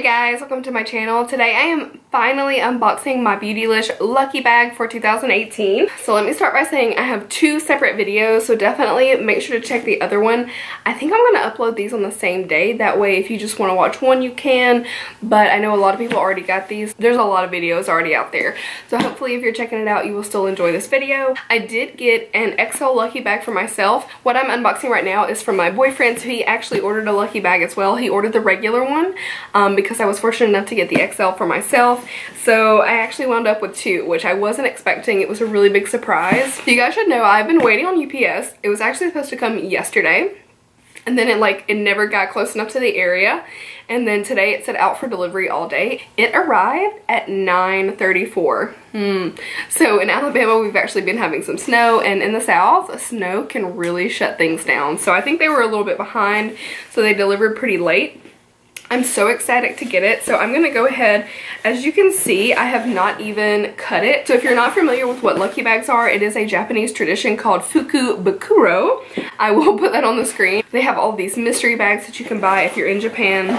Hey guys, welcome to my channel. Today I am finally unboxing my Beautylish Lucky Bag for 2018. So let me start by saying I have two separate videos, so definitely make sure to check the other one. I think I'm going to upload these on the same day. That way if you just want to watch one you can, but I know a lot of people already got these. There's a lot of videos already out there. So hopefully if you're checking it out you will still enjoy this video. I did get an XL Lucky Bag for myself. What I'm unboxing right now is from my boyfriend, so he actually ordered a Lucky Bag as well. He ordered the regular one because I was fortunate enough to get the XL for myself. So I actually wound up with two, which I wasn't expecting. It was a really big surprise. So you guys should know I've been waiting on UPS. It was actually supposed to come yesterday, and then it never got close enough to the area, and then today it said out for delivery all day. It arrived at 9:34. So in Alabama we've actually been having some snow, and in the South snow can really shut things down. So I think they were a little bit behind, so they delivered pretty late. I'm so excited to get it. So I'm gonna go ahead. As you can see, I have not even cut it. So if you're not familiar with what Lucky Bags are, it is a Japanese tradition called Fuku Bakuro. I will put that on the screen. They have all these mystery bags that you can buy if you're in Japan.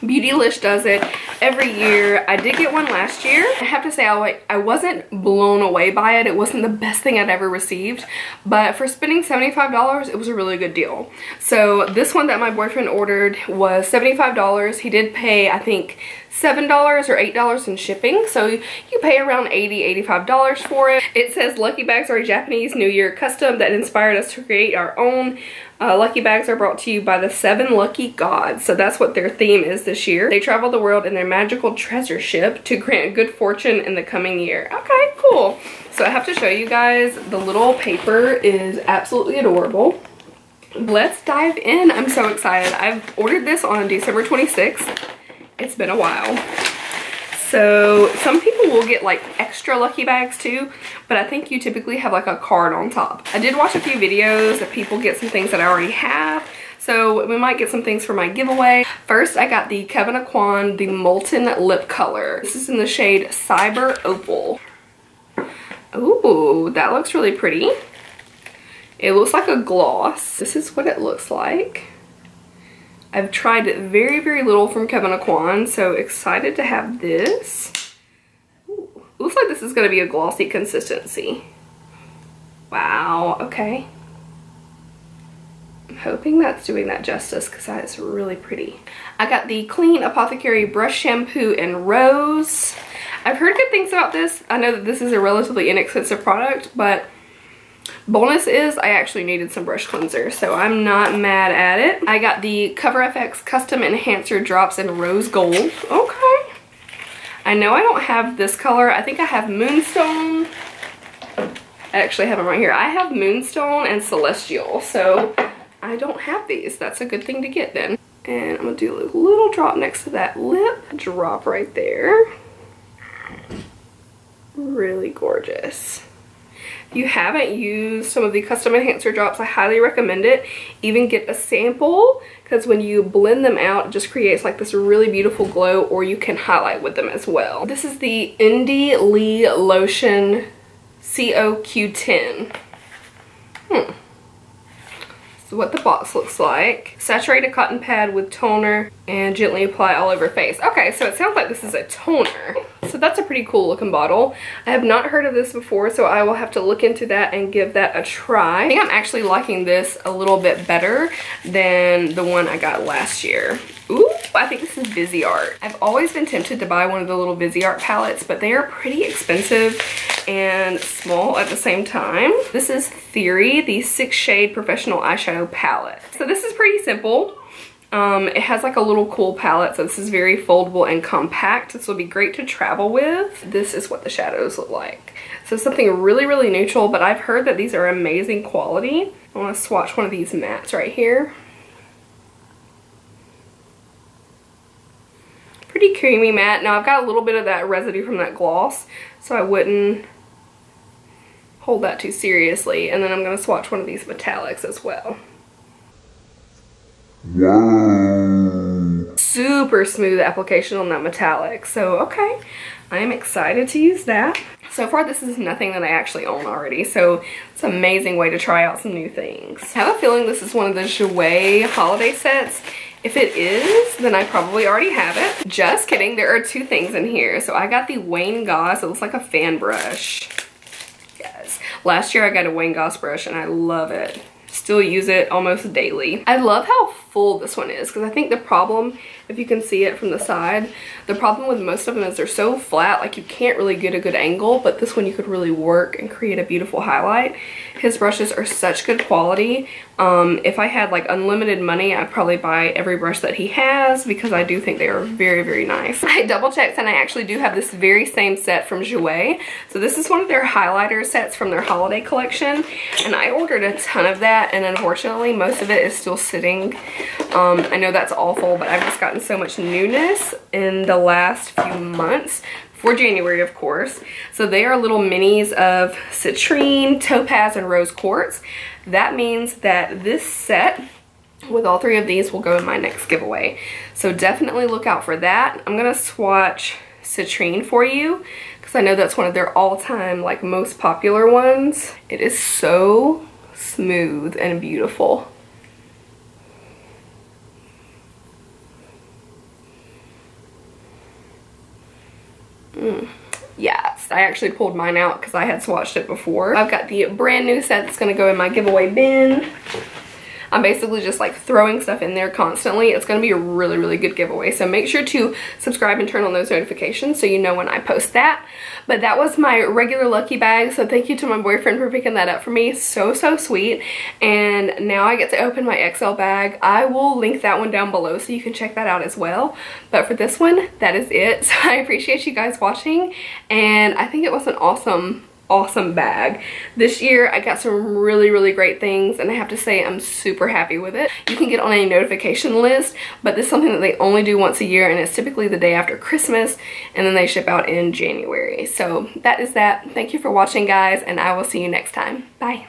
Beautylish does it every year. I did get one last year. I have to say I wasn't blown away by it. It wasn't the best thing I'd ever received, but for spending $75, it was a really good deal. So this one that my boyfriend ordered was $75. He did pay, I think, $7 or $8 in shipping, so you pay around $80, $85 for it. It says Lucky Bags are a Japanese New Year custom that inspired us to create our own. Lucky Bags are brought to you by the 7 lucky gods, so that's what their theme is this year. They travel the world in their magical treasure ship to grant good fortune in the coming year. Okay, cool. So I have to show you guys, the little paper is absolutely adorable. Let's dive in. I'm so excited. I've ordered this on December 26th. It's been a while. So some people will get like extra Lucky Bags too, but I think you typically have like a card on top. I did watch a few videos that people get some things that I already have, so we might get some things for my giveaway. First, I got the Kevin Aquan, the Molten Lip Color. This is in the shade Cyber Opal. Ooh, that looks really pretty. It looks like a gloss. This is what it looks like. I've tried very, very little from Kevin Aquan, so excited to have this. Ooh, looks like this is going to be a glossy consistency. Wow, okay. I'm hoping that's doing that justice because that is really pretty. I got the Clean Apothecary Brush Shampoo in Rose. I've heard good things about this. I know that this is a relatively inexpensive product, but bonus is I actually needed some brush cleanser, so I'm not mad at it. I got the Cover FX Custom Enhancer Drops in Rose Gold. Okay. I know I don't have this color. I think I have Moonstone. I actually have them right here. I have Moonstone and Celestial, so I don't have these. That's a good thing to get then. And I'm going to do a little drop next to that lip. Drop right there. Really gorgeous. If you haven't used some of the Custom Enhancer drops, I highly recommend it. Even get a sample, because when you blend them out, it just creates like this really beautiful glow, or you can highlight with them as well. This is the Indie Lee Lotion COQ10. This is what the box looks like. Saturate a cotton pad with toner and gently apply all over face. Okay, so it sounds like this is a toner. So that's a pretty cool looking bottle. I have not heard of this before, so I will have to look into that and give that a try. I think I'm actually liking this a little bit better than the one I got last year. Ooh, I think this is Busy Art. I've always been tempted to buy one of the little Busy Art palettes, but they are pretty expensive and small at the same time. This is Theory, the 6-shade professional eyeshadow palette. So this is pretty simple. It has like a little cool palette, so this is very foldable and compact. This will be great to travel with. This is what the shadows look like. So something really, really neutral, but I've heard that these are amazing quality. I want to swatch one of these mattes right here. Pretty creamy matte. Now I've got a little bit of that residue from that gloss, so I wouldn't hold that too seriously. And then I'm going to swatch one of these metallics as well. Wow. Super smooth application on that metallic. So, okay. I am excited to use that. So far, this is nothing that I actually own already. So, it's an amazing way to try out some new things. I have a feeling this is one of the Jouer holiday sets. If it is, then I probably already have it. Just kidding, there are two things in here. So I got the Wayne Goss, it looks like a fan brush. Yes, last year I got a Wayne Goss brush and I love it. Still use it almost daily. I love how full this one is because I think the problem, if you can see it from the side, the problem with most of them is they're so flat, like you can't really get a good angle, but this one you could really work and create a beautiful highlight. His brushes are such good quality. If I had like unlimited money, I'd probably buy every brush that he has because I do think they are very, very nice. I double checked and I actually do have this very same set from GRWM. So this is one of their highlighter sets from their holiday collection, and I ordered a ton of that, and unfortunately most of it is still sitting. I know that's awful, but I've just gotten so much newness in the last few months. For January, of course. So they are little minis of citrine, topaz, and rose quartz. That means that this set with all three of these will go in my next giveaway. So definitely look out for that. I'm gonna swatch citrine for you because I know that's one of their all-time like most popular ones. It is so smooth and beautiful. Yes, I actually pulled mine out because I had swatched it before. I've got the brand new set that's going to go in my giveaway bin. I'm basically just like throwing stuff in there constantly. It's going to be a really, really good giveaway. So make sure to subscribe and turn on those notifications so you know when I post that. But that was my regular lucky bag. So thank you to my boyfriend for picking that up for me. So, so sweet. And now I get to open my XL bag. I will link that one down below so you can check that out as well. But for this one, that is it. So I appreciate you guys watching. And I think it was an awesome bag. This year I got some really, really great things, and I have to say I'm super happy with it. You can get on a notification list, but this is something that they only do once a year, and it's typically the day after Christmas, and then they ship out in January. So that is that. Thank you for watching, guys, and I will see you next time. Bye.